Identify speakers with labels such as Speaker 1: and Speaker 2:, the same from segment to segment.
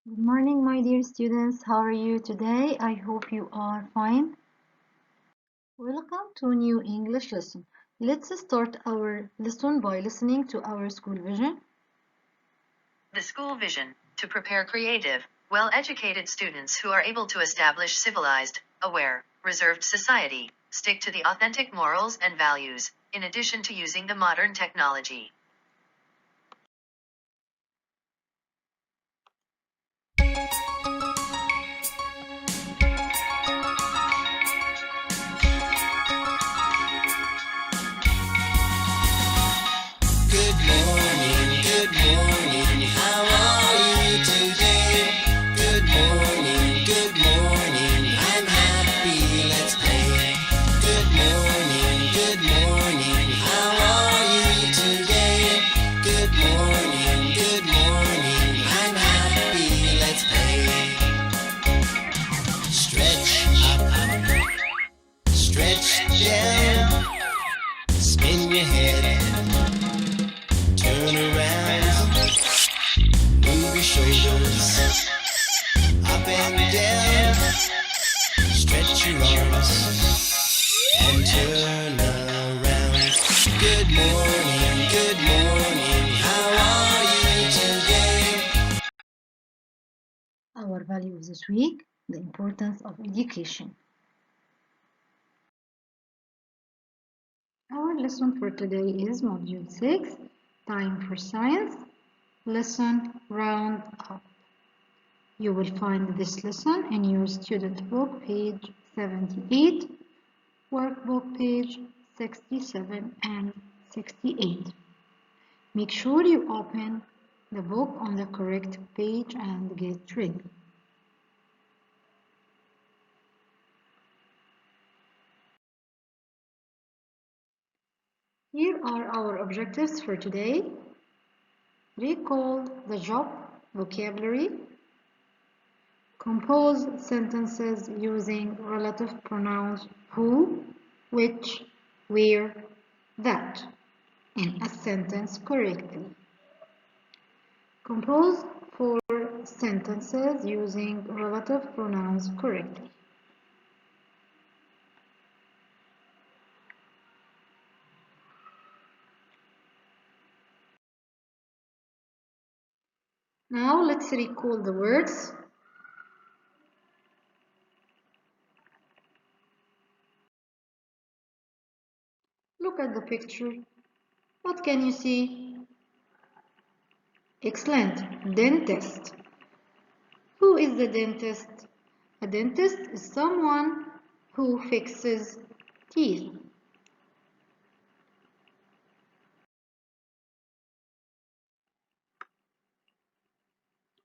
Speaker 1: Good morning, my dear students. How are you today? I hope you are fine. Welcome to a new English lesson. Let's start our lesson by listening to our school vision.
Speaker 2: The school vision, to prepare creative, well-educated students who are able to establish civilized, aware, reserved society, stick to the authentic morals and values, in addition to using the modern technology.
Speaker 3: Good morning, how are you today? Good morning, I'm happy, let's play. Good morning, how are you today? Good morning, I'm happy, let's play. Stretch up, stretch down, spin your head. Turn around, move your shoulders, up and down, stretch your arms, and turn around. Good morning, how are you today?
Speaker 1: Our value of this week, the importance of education. Our lesson for today is Module 6, Time for Science, Lesson Round Up. You will find this lesson in your student book, page 78, workbook page 67 and 68. Make sure you open the book on the correct page and get ready. Here are our objectives for today. Recall the job vocabulary. Compose sentences using relative pronouns who, which, where, that in a sentence correctly. Compose 4 sentences using relative pronouns correctly. Now let's recall the words. Look at the picture. What can you see? Excellent. Dentist. Who is the dentist? A dentist is someone who fixes teeth.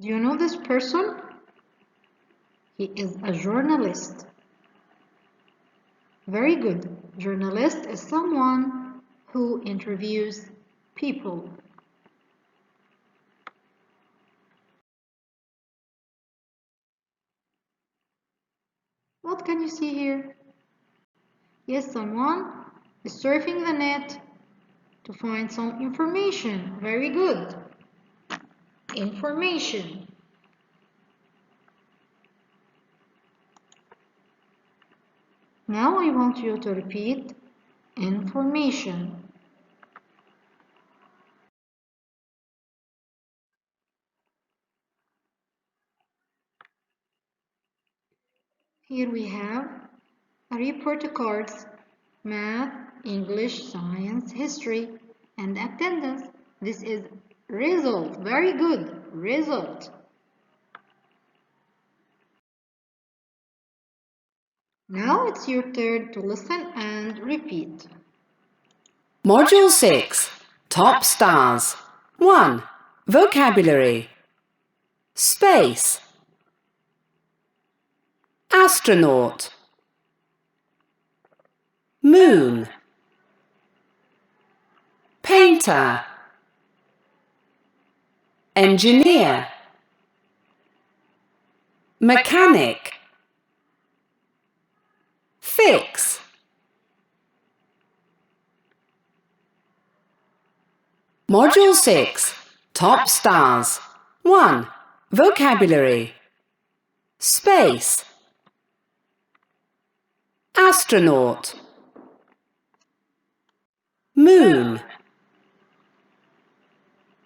Speaker 1: Do you know this person? He is a journalist. Very good. Journalist is someone who interviews people. What can you see here? Yes, someone is surfing the net to find some information. Very good. Information. Now I want you to repeat information. Here we have a report cards, math, English, science, history, and attendance. This is result. Very good. Result. Now it's your turn to listen and repeat.
Speaker 4: Module 6, Top Stars. 1. Vocabulary. Space. Astronaut. Moon. Painter. Engineer. Mechanic. Fix. Module 6, Top Stars. 1. Vocabulary. Space. Astronaut. Moon.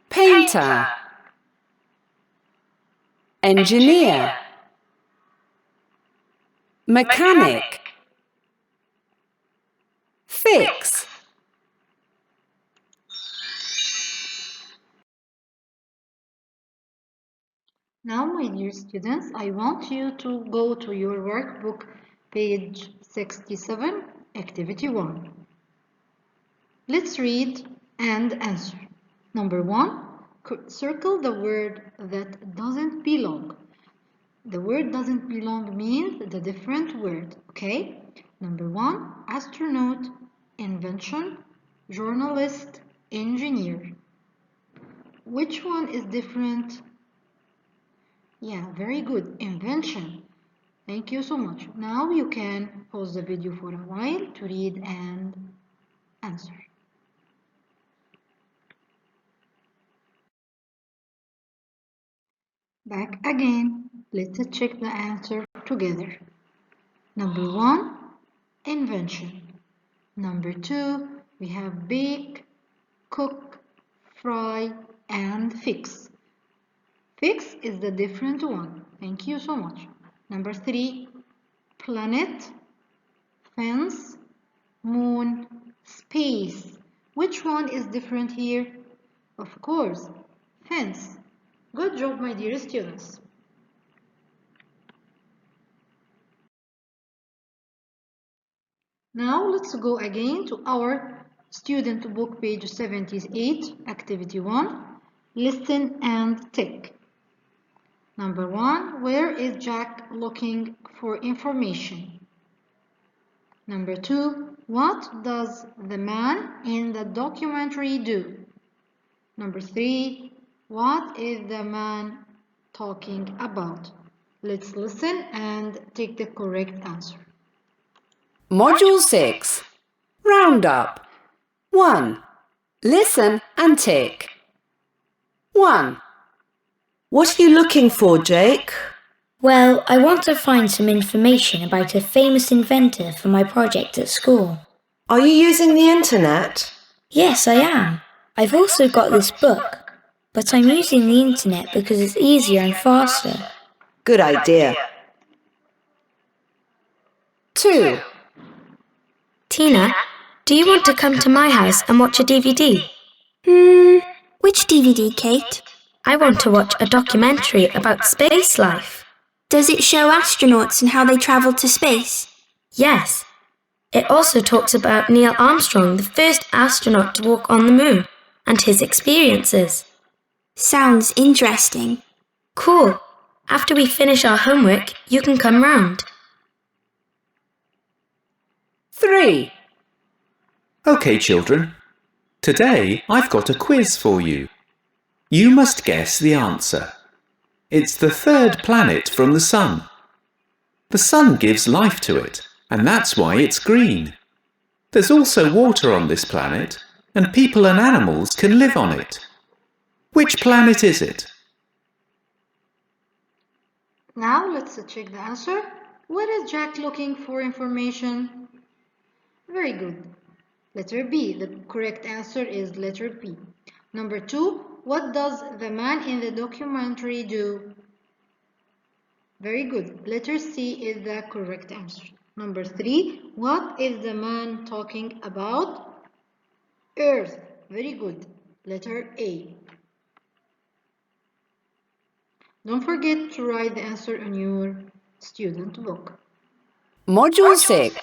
Speaker 4: Painter. Engineer. Mechanic. Fix.
Speaker 1: Now, my dear students, I want you to go to your workbook, page 67, activity 1. Let's read and answer. Number 1, circle the word that doesn't belong. The word doesn't belong means the different word, okay? Number 1, astronaut, invention, journalist, engineer. Which one is different? Yeah, very good. Invention. Thank you so much. Now you can pause the video for a while to read and answer. Back again. Let's check the answer together. Number 1, invention. Number 2, we have bake, cook, fry, and fix. Fix is the different one. Thank you so much. Number 3, planet, fence, moon, space. Which one is different here? Of course, fence. Good job, my dear students. Now let's go again to our student book, page 78, activity 1. Listen and tick. Number 1, where is Jack looking for information? Number 2, what does the man in the documentary do? Number 3, what is the man talking about? Let's listen and take the correct answer.
Speaker 4: Module 6. Roundup. 1. Listen and tick. 1. What are you looking for, Jake?
Speaker 5: Well, I want to find some information about a famous inventor for my project at school.
Speaker 4: Are you using the internet?
Speaker 5: Yes, I am. I've also got this book, but I'm using the internet because it's easier and faster.
Speaker 4: Good idea. 2.
Speaker 5: Tina, do you want to come to my house and watch a DVD?
Speaker 6: Which DVD, Kate?
Speaker 5: I want to watch a documentary about space life.
Speaker 6: Does it show astronauts and how they travel to space?
Speaker 5: Yes. It also talks about Neil Armstrong, the first astronaut to walk on the moon, and his experiences.
Speaker 6: Sounds interesting.
Speaker 5: Cool. After we finish our homework, you can come round.
Speaker 4: 3.
Speaker 7: Okay, children. Today I've got a quiz for you. You must guess the answer. It's the third planet from the Sun. The Sun gives life to it, and that's why it's green. There's also water on this planet, and people and animals can live on it. Which planet is it?
Speaker 1: Now let's check the answer. Where is Jack looking for information? Very good. Letter B. The correct answer is letter B. Number 2. What does the man in the documentary do? Very good. Letter C is the correct answer. Number 3. What is the man talking about? Earth. Very good. Letter A. Don't forget to write the answer on your student book.
Speaker 4: Module 6.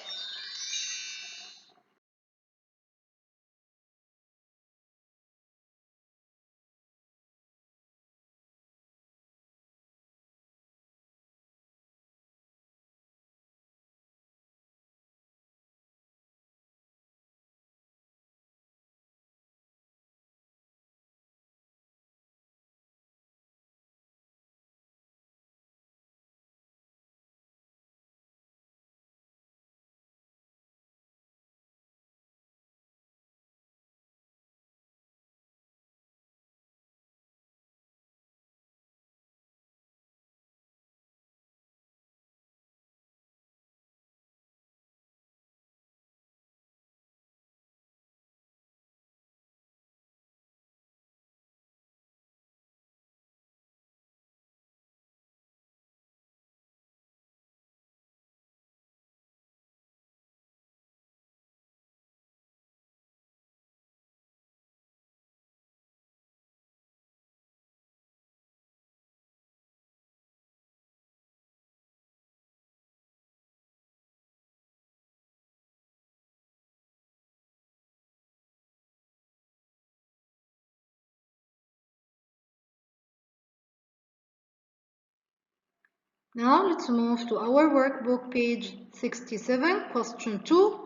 Speaker 1: Now let's move to our workbook, page 67, question 2.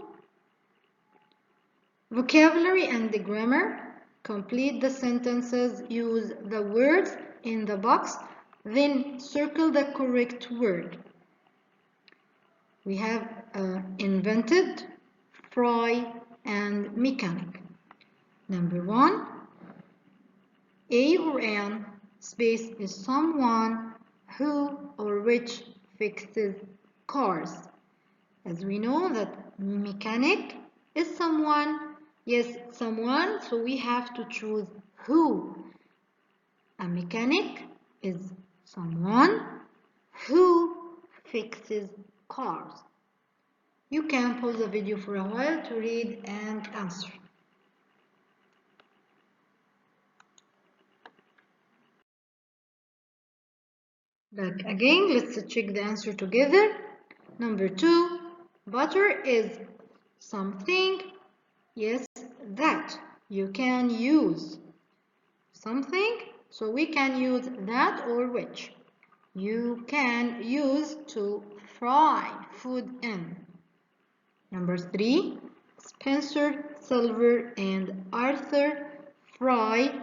Speaker 1: Vocabulary and the grammar. Complete the sentences. Use the words in the box, then circle the correct word. We have invented, fry, and mechanic. Number 1, a or an space is someone who or which fixes cars. As we know that mechanic is someone, yes, someone, so we have to choose who. A mechanic is someone who fixes cars. You can pause the video for a while to read and answer. Back again, let's check the answer together. Number 2, butter is something, yes, that you can use. Something, so we can use that or which. You can use to fry food in. Number 3, Spencer, Silver, and Arthur Fry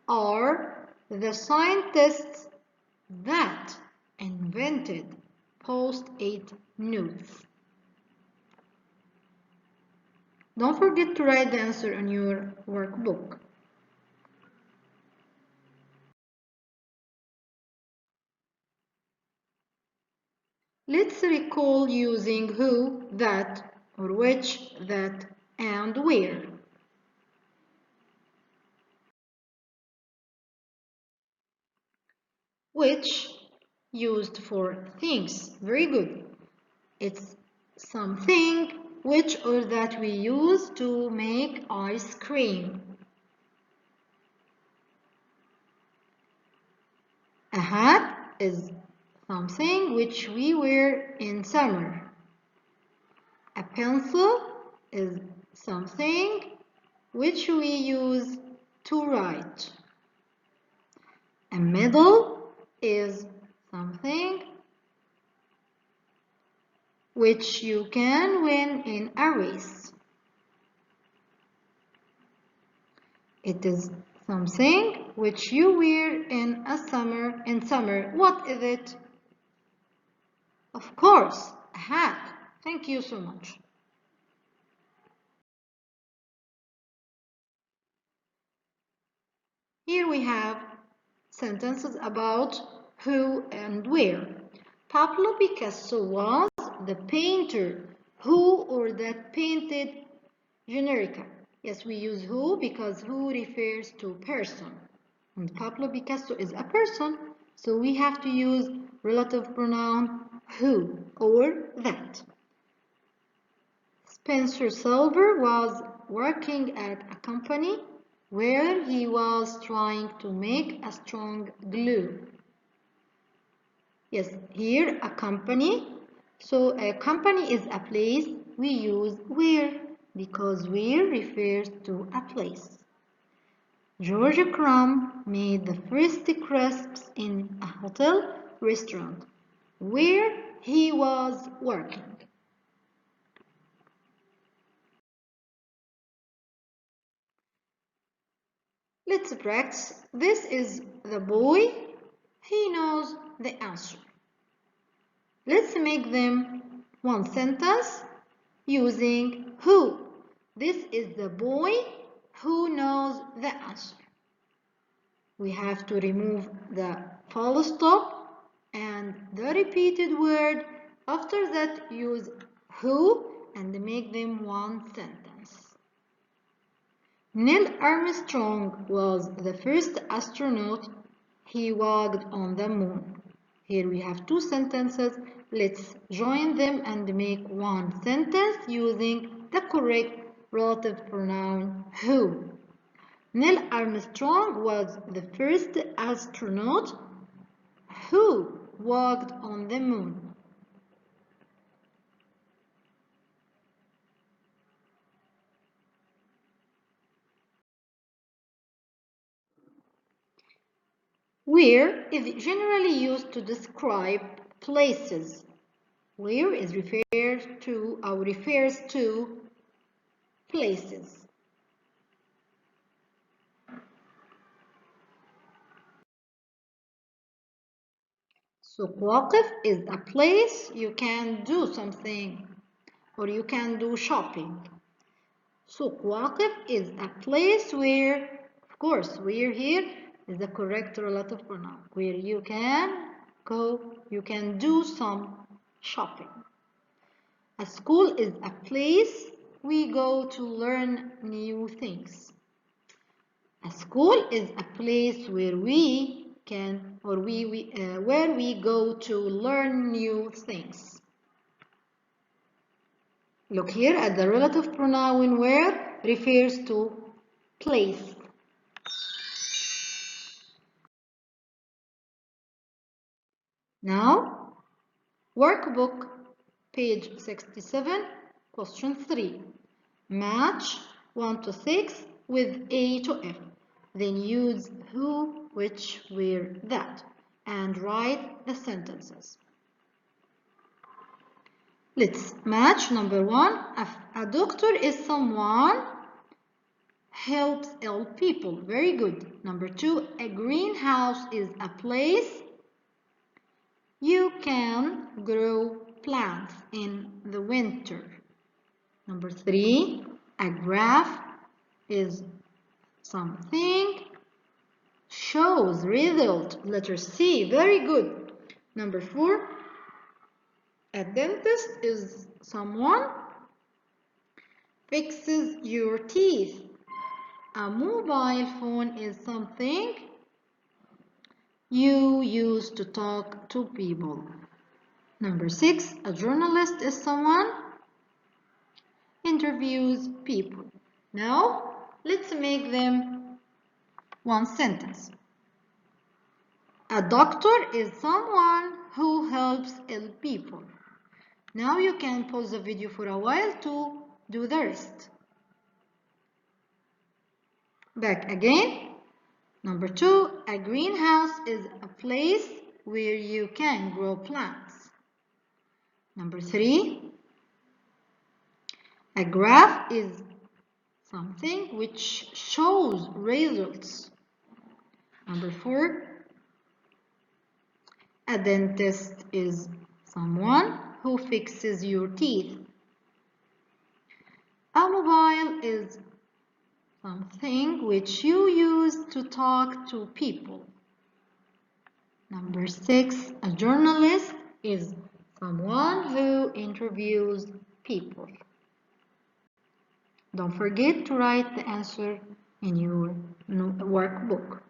Speaker 1: are the scientists that invented post-it notes. Don't forget to write the answer on your workbook. Let's recall using who, that, or which, that, and where. Which, used for things. Very good. It's something which or that we use to make ice cream. A hat is something which we wear in summer. A pencil is something which we use to write. A medal is something which you can win in a race. It is something which you wear in summer. What is it? Of course, a hat. Thank you so much. Here we have sentences about who and where. Pablo Picasso was the painter who or that painted Guernica. Yes, we use who because who refers to person. And Pablo Picasso is a person, so we have to use relative pronoun who or that. Spencer Silver was working at a company where he was trying to make a strong glue. Yes, here a company. So a company is a place. We use where because where refers to a place. George Crumb made the first crisps in a hotel restaurant where he was working. Let's practice. This is the boy. He knows the answer. Let's make them one sentence using who. This is the boy who knows the answer. We have to remove the full stop and the repeated word. After that, use who and make them one sentence. Neil Armstrong was the first astronaut. He walked on the moon. Here we have two sentences. Let's join them and make one sentence using the correct relative pronoun who. Neil Armstrong was the first astronaut who walked on the moon. Where is generally used to describe places. Where is referred to or refers to places. سوق واقف is a place you can do something or you can do shopping. سوق واقف is a place where, of course, where here is the correct relative pronoun, where you can go, you can do some shopping. A school is a place we go to learn new things. A school is a place where we can or where we go to learn new things. Look here at the relative pronoun where refers to place. Now, workbook, page 67, question 3. Match 1 to 6 with A to F. Then use who, which, where, that, and write the sentences. Let's match number 1. A doctor is someone helps ill people. Very good. Number 2. A greenhouse is a place you can grow plants in the winter. Number 3. A graph is something shows result. Letter C. Very good. Number 4. A dentist is someone fixes your teeth. A mobile phone is something you use to talk to people. Number 6. A journalist is someone interviews people. Now, let's make them one sentence. A doctor is someone who helps ill people. Now you can pause the video for a while to do the rest. Back again. Number 2, a greenhouse is a place where you can grow plants. Number 3, a graph is something which shows results. Number 4, a dentist is someone who fixes your teeth. A mobile is something which you use to talk to people. Number 6, a journalist is someone who interviews people. Don't forget to write the answer in your workbook.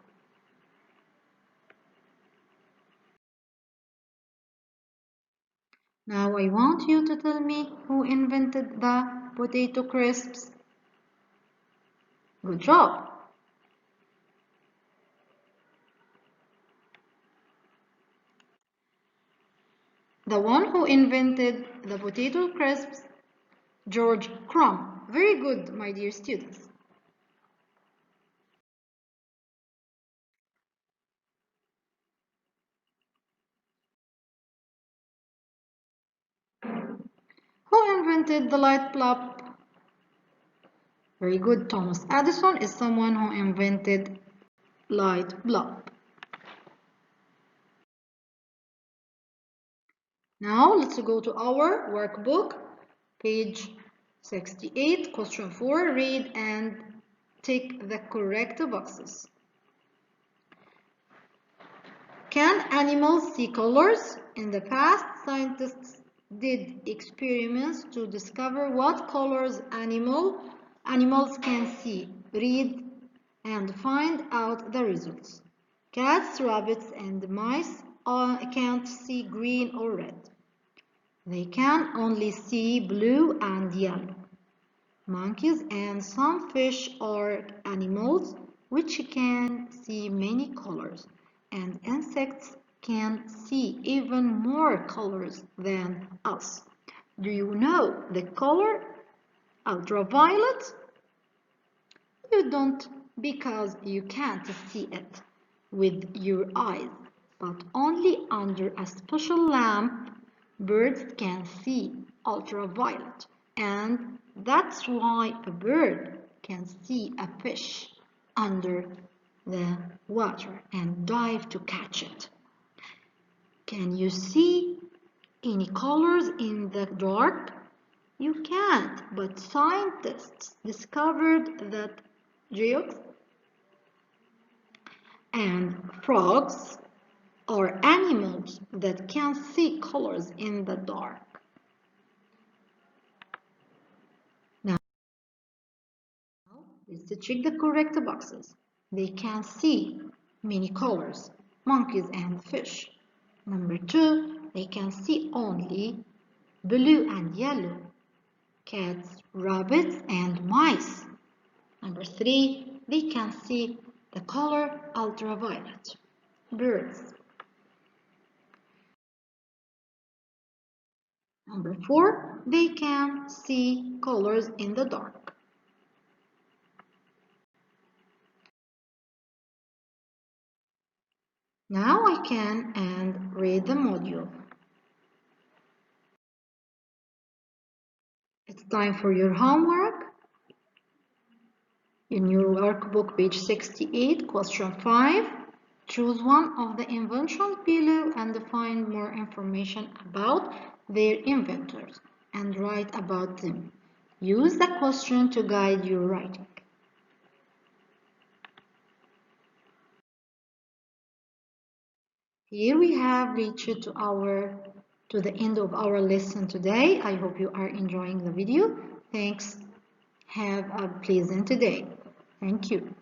Speaker 1: Now I want you to tell me who invented the potato crisps. Good job. The one who invented the potato crisps, George Crumb. Very good, my dear students. Who invented the light bulb? Very good, Thomas Edison is someone who invented light bulb. Now let's go to our workbook, page 68, question 4. Read and tick the correct boxes. Can animals see colors? In the past, scientists did experiments to discover what colors animals can see. Read and find out the results. Cats, rabbits, and mice can't see green or red. They can only see blue and yellow. Monkeys and some fish are animals which can see many colors, and insects can see even more colors than us. Do you know the color ultraviolet? You don't, because you can't see it with your eyes. but only under a special lamp birds can see ultraviolet, and that's why a bird can see a fish under the water and dive to catch it. Can you see any colors in the dark? You can't, but scientists discovered that geodes and frogs are animals that can see colors in the dark. Now, let's check the correct boxes. They can see many colors, monkeys and fish. Number 2, they can see only blue and yellow, cats, rabbits, and mice. Number 3, they can see the color ultraviolet, birds. Number 4, they can see colors in the dark. Now I can and read the module. It's time for your homework. In your workbook, page 68, question 5, choose one of the inventions below and find more information about their inventors and write about them. Use the question to guide your writing. Here we have reached to the end of our lesson today. I hope you are enjoying the video. Thanks. Have a pleasant day. Thank you.